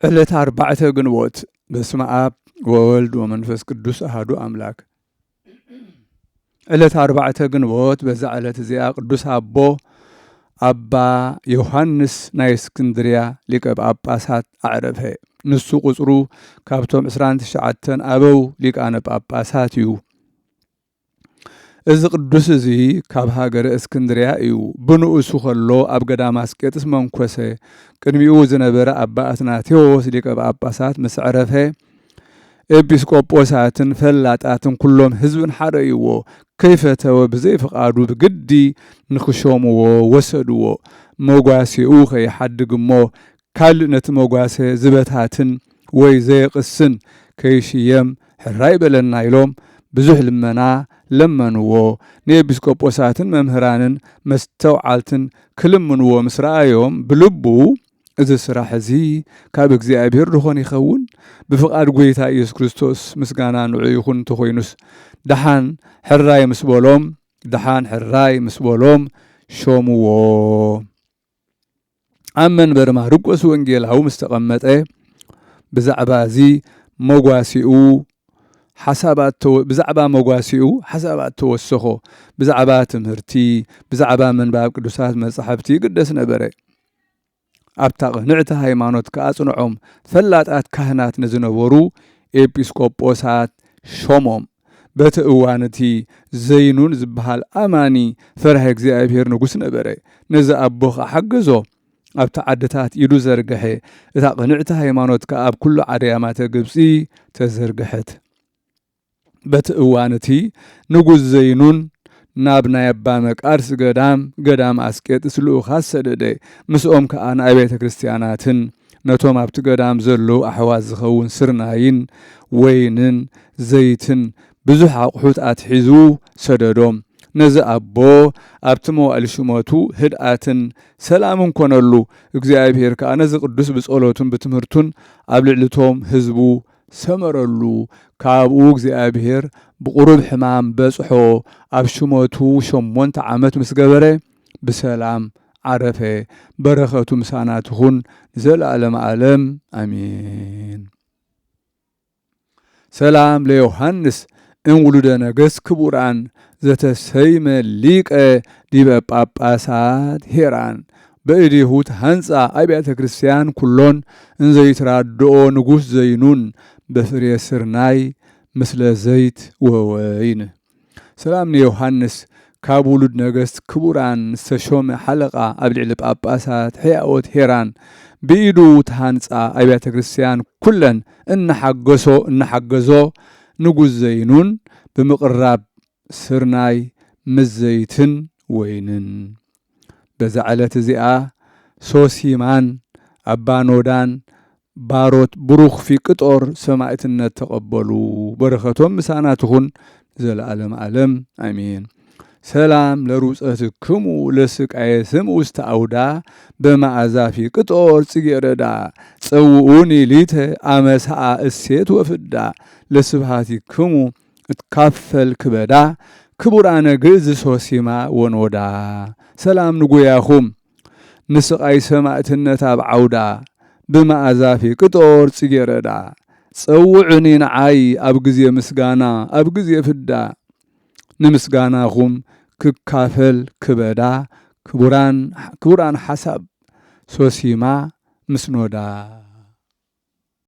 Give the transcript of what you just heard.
ዕለት 4 ግንቦት በስመ አብ ወወልድ ወመንፈስ ቅዱስ አሐዱ አምላክ። ዕለት 4 ግንቦት በዛ ዕለት እዚኣ ቅዱስ አቦ አባ ዮሐንስ ናይ እስክንድርያ ሊቀ ጳጳሳት አዕረፈ። ንሱ ቁጽሩ ካብቶም 29 አበው ሊቃነ ጳጳሳት እዩ። እዚ ቅዱስ እዚ ካብ ሃገረ እስክንድርያ እዩ። ብንኡሱ ከሎ ኣብ ገዳም አስቄጥስ መንኮሰ። ቅድሚኡ ዝነበረ አባ አትናቴዎስ ሊቀ ጳጳሳት ምስ ዕረፈ ኤጲስቆጶሳትን ፈላጣትን ኩሎም ህዝብን ሓረይዎ። ከይፈተወ ብዘይፍቓዱ ብግዲ ንክሾምዎ ወሰድዎ። መጓሲኡ ከይሓድግ እሞ ካልእ ነቲ መጓሰ ዝበታትን ወይ ዘየቕስን ከይሽየም ሕራይ በለና ኢሎም ብዙሕ ልመና ለመንዎ። ንኤጲስቆጶሳትን መምህራንን መስተውዓልትን ክልምንዎ ምስ ረኣዮም ብልቡ እዚ ስራሕ እዚ ካብ እግዚኣብሔር ድኾን ይኸውን ብፍቓድ ጎይታ ኢየሱስ ክርስቶስ ምስጋና ንዑ ይኹን እንተኾይኑስ ድሓን ሕራይ ምስ በሎም ሾምዎ። ኣብ መንበሪ ማርቆስ ወንጌላዊ ምስ ተቐመጠ ብዛዕባ እዚ ብዛዕባ መጓሲኡ ሓሳባት ተወሰኾ። ብዛዕባ ትምህርቲ፣ ብዛዕባ መንባብ ቅዱሳት መጻሕፍቲ ይግደስ ነበረ። ኣብታ ቅንዕቲ ሃይማኖት ከኣጽንዖም ፈላጣት ካህናት ንዝነበሩ ኤጲስቆጶሳት ሾሞም። በቲ እዋን እቲ ዘይኑን ዝበሃል ኣማኒ ፈርሃ እግዚኣብሔር ንጉስ ነበረ። ነዚ ኣቦ ሓገዞ ኣብታ ዓድታት ኢዱ ዘርግሐ። እታ ቅንዕቲ ሃይማኖት ከዓ ኣብ ኩሉ ዓድያማተ ግብፂ ተዘርግሐት። በቲ እዋን እቲ ንጉስ ዘይኑን ናብ ናይ ኣባ መቃርስ ገዳም አስቄጥስ ልኡኻት ሰደደ። ምስኦም ከዓ ንኣብያተ ክርስቲያናትን ነቶም ኣብቲ ገዳም ዘለዉ ኣሕዋት ዝኸውን ስርናይን ወይንን ዘይትን ብዙሕ ኣቑሑት ኣትሒዙ ሰደዶም። ነዚ ኣቦ ኣብቲ መዋዕሊ ሹመቱ ህድኣትን ሰላምን ኮነሉ። እግዚአብሔር ከዓ ነዚ ቅዱስ ብጸሎቱን ብትምህርቱን ኣብ ልዕልቶም ህዝቡ ሰመረሉ። ካብኡ እግዚአብሔር ብቁሩብ ሕማም በጽሖ። ኣብ ሹመቱ 8 ዓመት ምስ ገበረ ብሰላም ዓረፈ። በረኸቱ ምሳና ትኹን ዘለዓለም ዓለም አሜን። ሰላም ለዮሐንስ እንውሉደ ነገሥት ክቡራን ዘተሰይመ ሊቀ ዲበ ጳጳሳት ሄራን በእዴሁ ተሃንፃ አብያተ ክርስቲያን ኩሎን እንዘይትራድኦ ንጉሥ ዘይኑን በፍሬ ስርናይ ምስለ ዘይት ወወይን። ሰላም ንዮሐንስ ካብ ውሉድ ነገሥት ክቡራን ዝተሾመ ሓለቓ ኣብ ልዕሊ ጳጳሳት ሕያወት ሄራን ብኢዱ ተሃንፃ አብያተ ክርስቲያን ኩለን እናሓገዞ ንጉሥ ዘይኑን ብምቕራብ ስርናይ ምስ ዘይትን ወይንን። በዛ ዕለት እዚኣ ሶሲማን ኣባኖዳን ባሮት ብሩኽ ፊቅጦር ሰማዕትነት ተቐበሉ። በረኸቶም ምሳና ትኹን ዘለዓለም ዓለም አሜን። ሰላም ለሩፀትክሙ ለስቃየ ስም ውስተ አውዳ በመዓዛ ፊቅጦር ጽጌረዳ ጸውኡኒ ሊተ አመሳአ እሴት ወፍዳ ለስብሃቲክሙ እትካፈል ክበዳ ክቡራነ ግዕዝ ሶሲማ ወኖዳ። ሰላም ንጉያኹም ንስቃይ ሰማዕትነት ኣብ ዓውዳ ብመዓዛ ፊቅጦር ጽጌረዳ ጸውዑኒ ንዓይ ኣብ ግዜ ምስጋና ኣብ ግዜ ፍዳ ንምስጋናኹም ክካፈል ክበዳ ክቡራን ሓሳብ ሶሲማ ምስኖዳ